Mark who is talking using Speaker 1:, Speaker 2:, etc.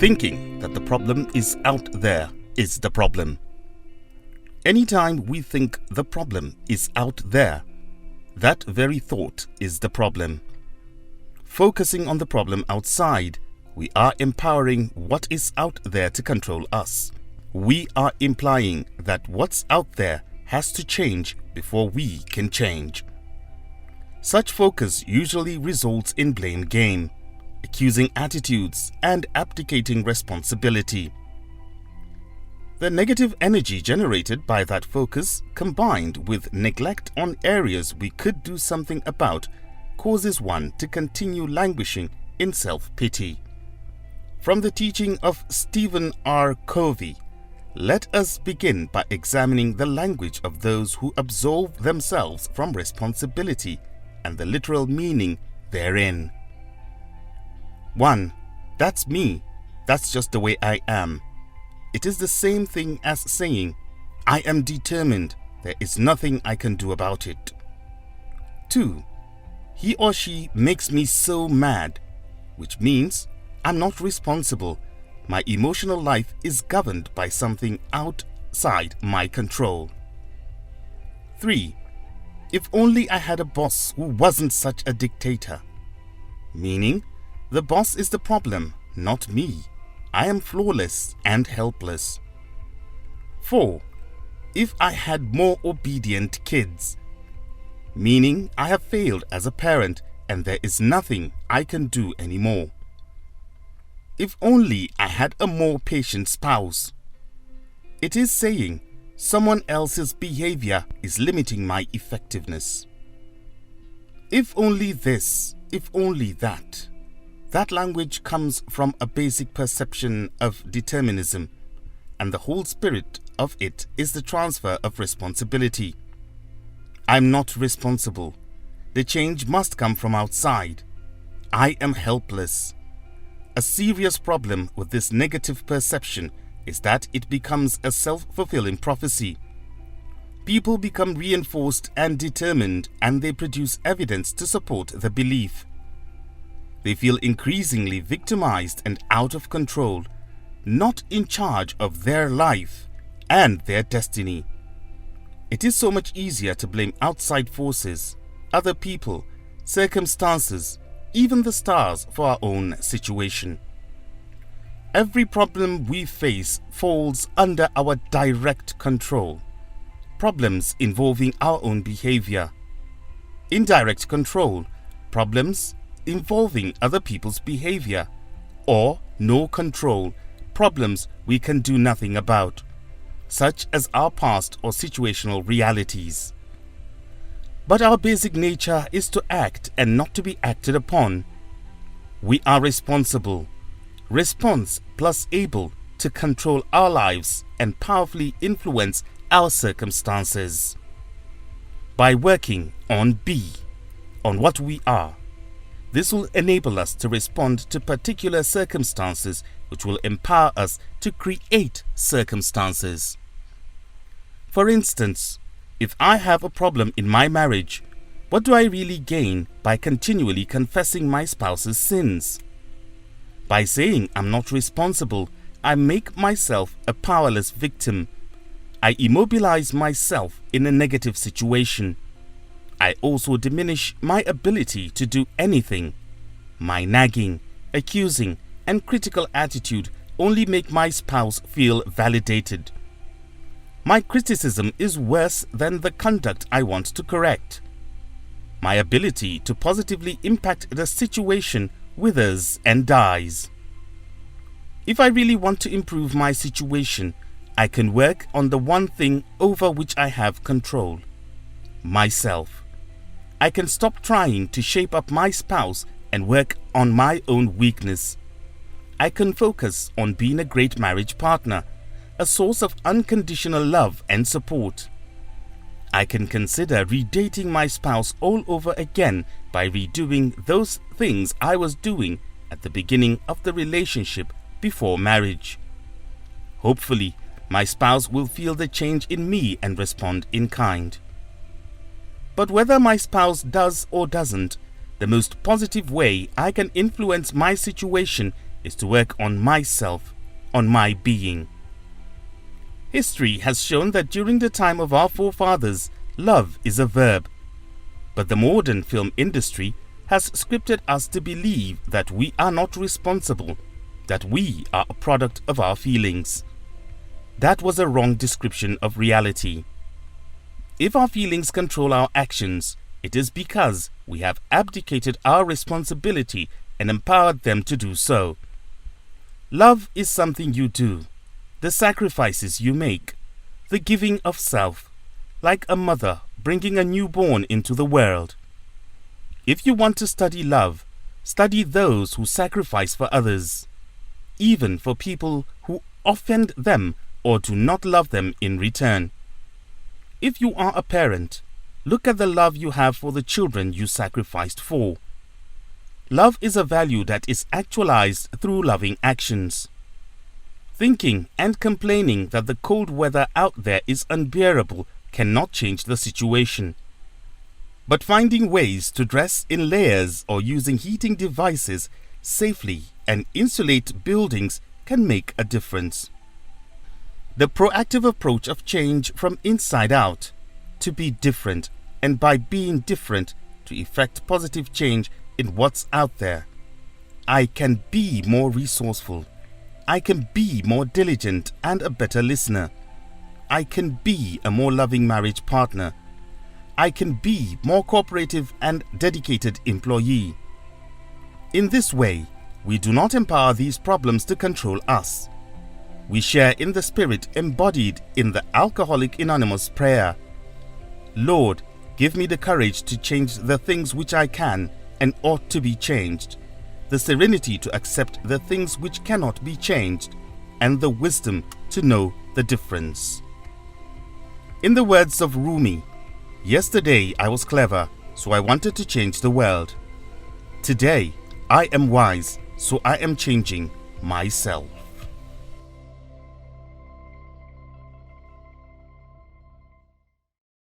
Speaker 1: Thinking that the problem is out there is the problem. Anytime we think the problem is out there, that very thought is the problem. Focusing on the problem outside, we are empowering what is out there to control us. We are implying that what's out there has to change before we can change. Such focus usually results in blame game, accusing attitudes, and abdicating responsibility. The negative energy generated by that focus, combined with neglect on areas we could do something about, causes one to continue languishing in self-pity. From the teaching of Stephen R. Covey, let us begin by examining the language of those who absolve themselves from responsibility and the literal meaning therein. 1. That's me. That's just the way I am. It is the same thing as saying, I am determined. There is nothing I can do about it. 2. He or she makes me so mad, which means I'm not responsible. My emotional life is governed by something outside my control. 3. If only I had a boss who wasn't such a dictator. Meaning, the boss is the problem, not me. I am flawless and helpless. 4. If I had more obedient kids. Meaning, I have failed as a parent and there is nothing I can do anymore. If only I had a more patient spouse. It is saying someone else's behavior is limiting my effectiveness. If only this, if only that. That language comes from a basic perception of determinism, and the whole spirit of it is the transfer of responsibility. I'm not responsible. The change must come from outside. I am helpless. A serious problem with this negative perception is that it becomes a self-fulfilling prophecy. People become reinforced and determined, and they produce evidence to support the belief. They feel increasingly victimized and out of control, not in charge of their life and their destiny. It is so much easier to blame outside forces, other people, circumstances, even the stars for our own situation. Every problem we face falls under our direct control. Problems involving our own behavior. Indirect control, problems involving other people's behavior. Or no control, problems we can do nothing about, such as our past or situational realities. But our basic nature is to act and not to be acted upon. We are responsible. Response plus able to control our lives and powerfully influence our circumstances. By working on B, on what we are, this will enable us to respond to particular circumstances, which will empower us to create circumstances. For instance, if I have a problem in my marriage, what do I really gain by continually confessing my spouse's sins? By saying I'm not responsible, I make myself a powerless victim. I immobilize myself in a negative situation. I also diminish my ability to do anything. My nagging, accusing, and critical attitude only make my spouse feel validated. My criticism is worse than the conduct I want to correct. My ability to positively impact the situation withers and dies. If I really want to improve my situation, I can work on the one thing over which I have control: myself. I can stop trying to shape up my spouse and work on my own weakness. I can focus on being a great marriage partner, a source of unconditional love and support. I can consider redating my spouse all over again by redoing those things I was doing at the beginning of the relationship before marriage. Hopefully, my spouse will feel the change in me and respond in kind. But whether my spouse does or doesn't, the most positive way I can influence my situation is to work on myself, on my being. History has shown that during the time of our forefathers, love is a verb. But the modern film industry has scripted us to believe that we are not responsible, that we are a product of our feelings. That was a wrong description of reality. If our feelings control our actions, it is because we have abdicated our responsibility and empowered them to do so. Love is something you do, the sacrifices you make, the giving of self, like a mother bringing a newborn into the world. If you want to study love, study those who sacrifice for others, even for people who offend them or do not love them in return. If you are a parent, look at the love you have for the children you sacrificed for. Love is a value that is actualized through loving actions. Thinking and complaining that the cold weather out there is unbearable cannot change the situation. But finding ways to dress in layers or using heating devices safely and insulate buildings can make a difference. The proactive approach of change from inside out, to be different, and by being different to effect positive change in what's out there. I can be more resourceful. I can be more diligent and a better listener. I can be a more loving marriage partner. I can be more cooperative and dedicated employee. In this way, we do not empower these problems to control us. We share in the spirit embodied in the Alcoholic Anonymous prayer. Lord, give me the courage to change the things which I can and ought to be changed, the serenity to accept the things which cannot be changed, and the wisdom to know the difference. In the words of Rumi, yesterday I was clever, so I wanted to change the world. Today I am wise, so I am changing myself.